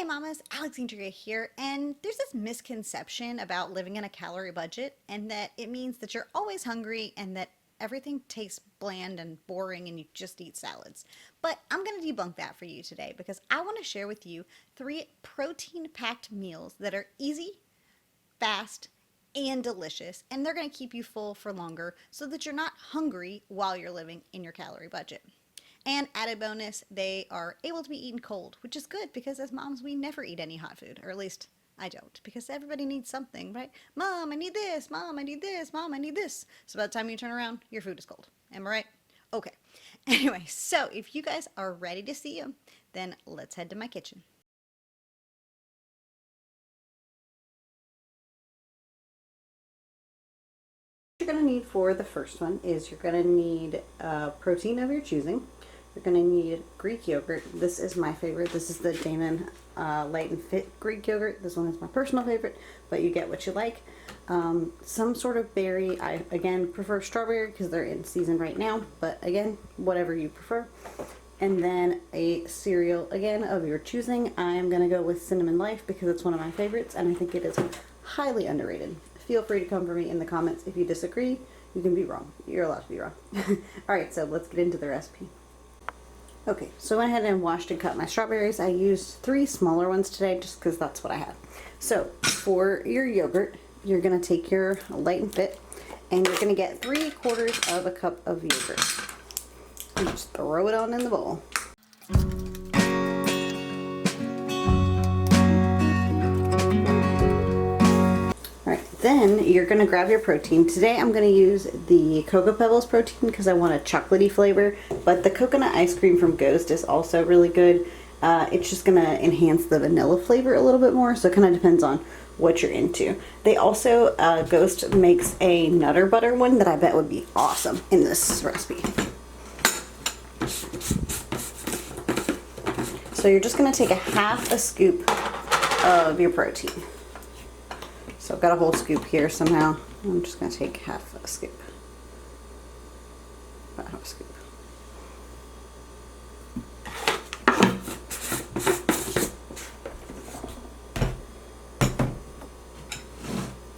mamas, Alexandria here, and there's this misconception about living in a calorie budget and that it means that you're always hungry and that everything tastes bland and boring and you just eat salads. But I'm going to debunk that for you today because I want to share with you 3 protein-packed meals that are easy, fast, and delicious, and they're going to keep you full for longer so that you're not hungry while you're living in your calorie budget. And added bonus, they are able to be eaten cold, which is good because as moms, we never eat any hot food, or at least I don't, because everybody needs something, right? Mom, I need this. Mom, I need this. Mom, I need this. So by the time you turn around, your food is cold. Am I right? Okay. Anyway, so if you guys are ready to see them, then let's head to my kitchen. What you're going to need for the first one is you're going to need protein of your choosing. You're going to need Greek yogurt. This is my favorite. This is the Damon Light and Fit Greek yogurt. This one is my personal favorite, but you get what you like. Some sort of berry. I, again, prefer strawberry because they're in season right now, but again, whatever you prefer. And then a cereal, again, of your choosing. I'm going to go with Cinnamon Life because it's one of my favorites, and I think it is highly underrated. Feel free to come for me in the comments if you disagree. You can be wrong. You're allowed to be wrong. Alright, so let's get into the recipe. Okay, so I went ahead and washed and cut my strawberries. I used 3 smaller ones today just because that's what I had. So for your yogurt, you're going to take your Light and Fit and you're going to get 3/4 of a cup of yogurt. And just throw it on in the bowl. Then you're going to grab your protein. Today I'm going to use the Cocoa Pebbles protein because I want a chocolatey flavor, but the coconut ice cream from Ghost is also really good. It's just going to enhance the vanilla flavor a little bit more, so it kind of depends on what you're into. They also, Ghost makes a Nutter Butter one that I bet would be awesome in this recipe. So you're just going to take a 1/2 scoop of your protein. So I've got a whole scoop here somehow. I'm just going to take 1/2 scoop. About 1/2 scoop.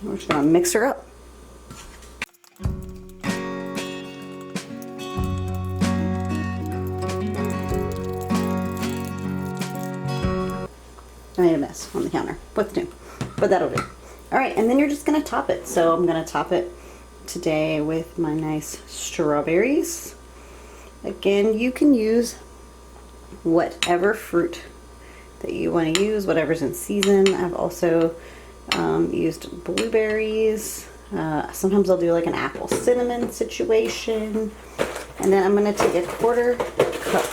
We're just going to mix her up. I made a mess on the counter. What's new? But that'll do. Alright, and then you're just going to top it. So I'm going to top it today with my nice strawberries. Again, you can use whatever fruit that you want to use, whatever's in season. I've also used blueberries. Sometimes I'll do like an apple cinnamon situation. And then I'm going to take a 1/4 cup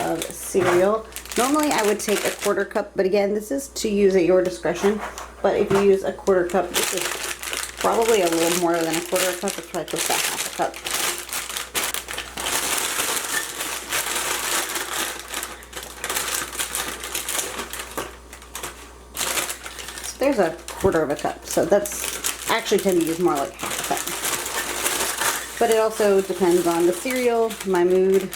of cereal. Normally I would take a 1/4 cup, but again, this is to use at your discretion. But if you use a 1/4 cup, this is probably a little more than a 1/4 cup. It's probably just about 1/2 cup. So there's a 1/4 cup. So that's, I actually tend to use more like 1/2 cup. But it also depends on the cereal, my mood.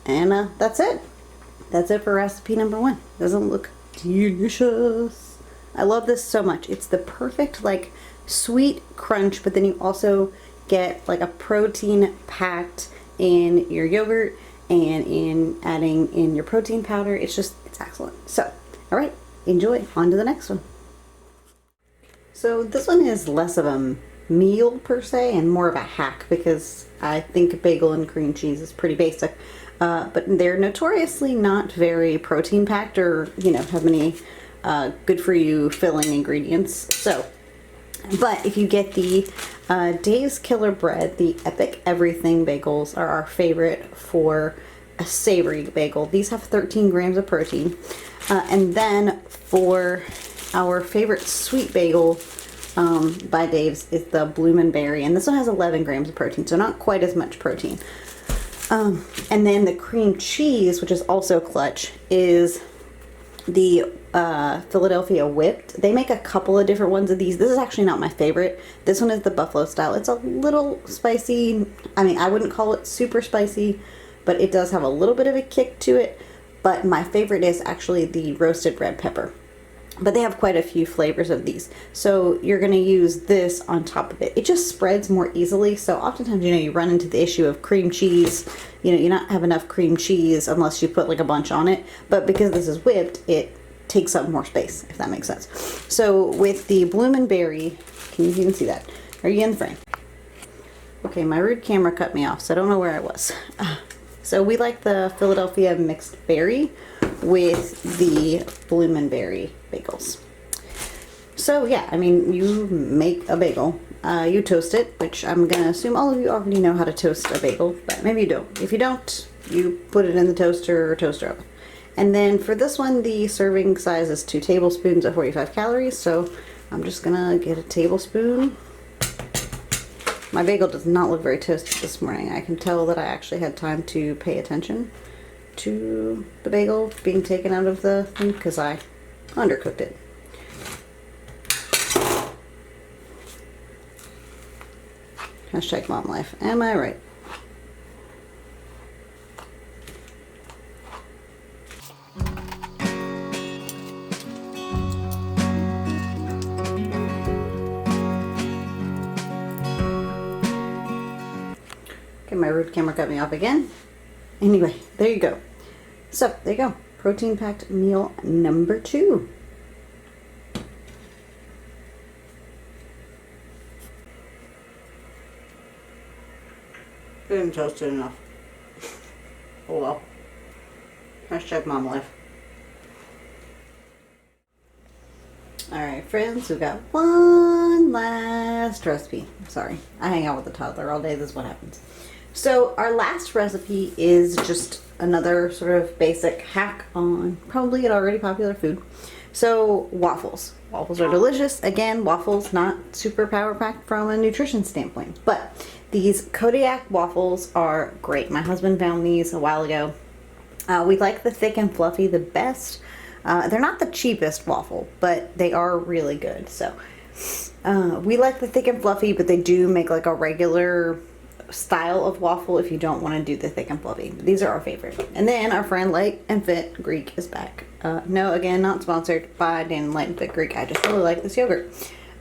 And that's it. That's it for recipe number 1. Doesn't look delicious. I love this so much. It's the perfect like sweet crunch, but then you also get like a protein packed in your yogurt and in adding in your protein powder. It's excellent. So, all right, enjoy. On to the next one. So this one is less of a meal per se and more of a hack because I think bagel and cream cheese is pretty basic. But they're notoriously not very protein packed or, you know, have many good for you filling ingredients. So, but if you get the Dave's Killer Bread, the Epic Everything bagels are our favorite for a savory bagel. These have 13 grams of protein. And then for our favorite sweet bagel by Dave's is the Bloomin' Berry. And this one has 11 grams of protein, so not quite as much protein. And then the cream cheese, which is also clutch, is the Philadelphia whipped. They make a couple of different ones of these. This is actually not my favorite. This one is the buffalo style. It's a little spicy. I mean, I wouldn't call it super spicy, but it does have a little bit of a kick to it. But my favorite is actually the roasted red pepper. But they have quite a few flavors of these. So you're going to use this on top of it. It just spreads more easily. So oftentimes, you know, you run into the issue of cream cheese. You know, you not have enough cream cheese unless you put like a bunch on it. But because this is whipped, it takes up more space, if that makes sense. So with the Bloomin' can you even see that? Are you in the frame? Okay, my rude camera cut me off, so I don't know where I was. So we like the Philadelphia mixed berry with the Bloomin' Berry bagels. So yeah, I mean, you make a bagel, you toast it, which I'm gonna assume all of you already know how to toast a bagel, but maybe you don't. If you don't, you put it in the toaster or toaster oven. And then for this one, the serving size is 2 tablespoons at 45 calories, so I'm just gonna get a tablespoon. My bagel does not look very toasted this morning. I can tell that I actually had time to pay attention to the bagel being taken out of the thing because I undercooked it. Hashtag mom life. Am I right? Okay, my rude camera cut me off again. Anyway, there you go. So, there you go. Protein packed meal number 2. Didn't toast it enough. Oh well. Hashtag mom life. Alright friends, we've got one last recipe. Sorry, I hang out with a toddler all day. This is what happens. So our last recipe is just another sort of basic hack on probably an already popular food. So waffles. Waffles are delicious. Again, waffles not super power packed from a nutrition standpoint, but these Kodiak waffles are great. My husband found these a while ago. We like the thick and fluffy the best. They're not the cheapest waffle, but they are really good. So we like the thick and fluffy, but they do make like a regular style of waffle if you don't want to do the thick and fluffy. These are our favorite. And then our friend Light and Fit Greek is back. No, again, not sponsored by Dan Light and Fit Greek. I just really like this yogurt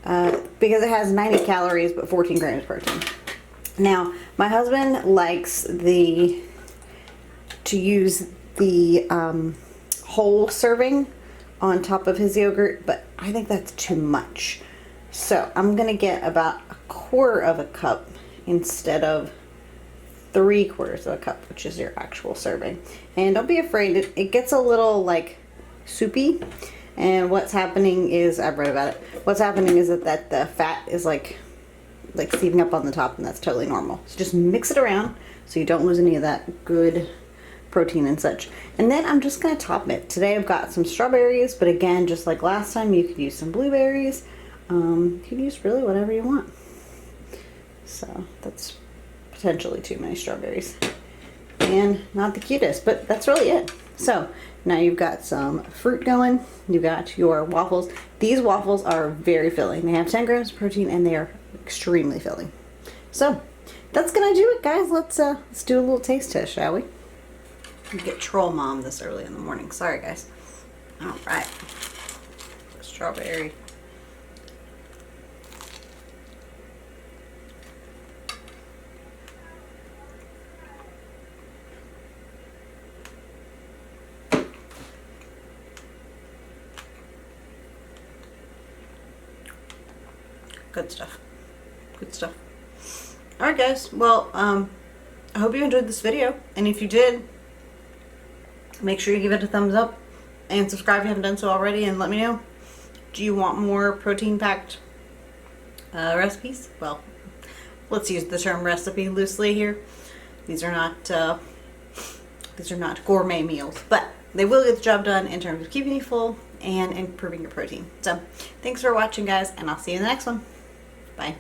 because it has 90 calories but 14 grams of protein. Now, my husband likes to use the whole serving on top of his yogurt, but I think that's too much. So I'm gonna get about 1/4 of a cup instead of 3/4 of a cup, which is your actual serving. And don't be afraid, it gets a little like soupy. And what's happening is, I've read about it, what's happening is that the fat is like seeping up on the top, and that's totally normal. So just mix it around so you don't lose any of that good protein and such. And then I'm just gonna top it. Today I've got some strawberries, but again, just like last time, you could use some blueberries. You can use really whatever you want. So that's potentially too many strawberries. And not the cutest, but that's really it. So now you've got some fruit going. You've got your waffles. These waffles are very filling. They have 10 grams of protein and they are extremely filling. So that's gonna do it, guys. Let's do a little taste test, shall we? Get troll mom this early in the morning. Sorry, guys. All right. Strawberry. Good stuff. Good stuff. Alright guys, well, I hope you enjoyed this video, and if you did, make sure you give it a thumbs up and subscribe if you haven't done so already, and let me know, do you want more protein packed recipes? Well, let's use the term recipe loosely here. These are not gourmet meals, but they will get the job done in terms of keeping you full and improving your protein. So thanks for watching, guys, and I'll see you in the next one. Bye.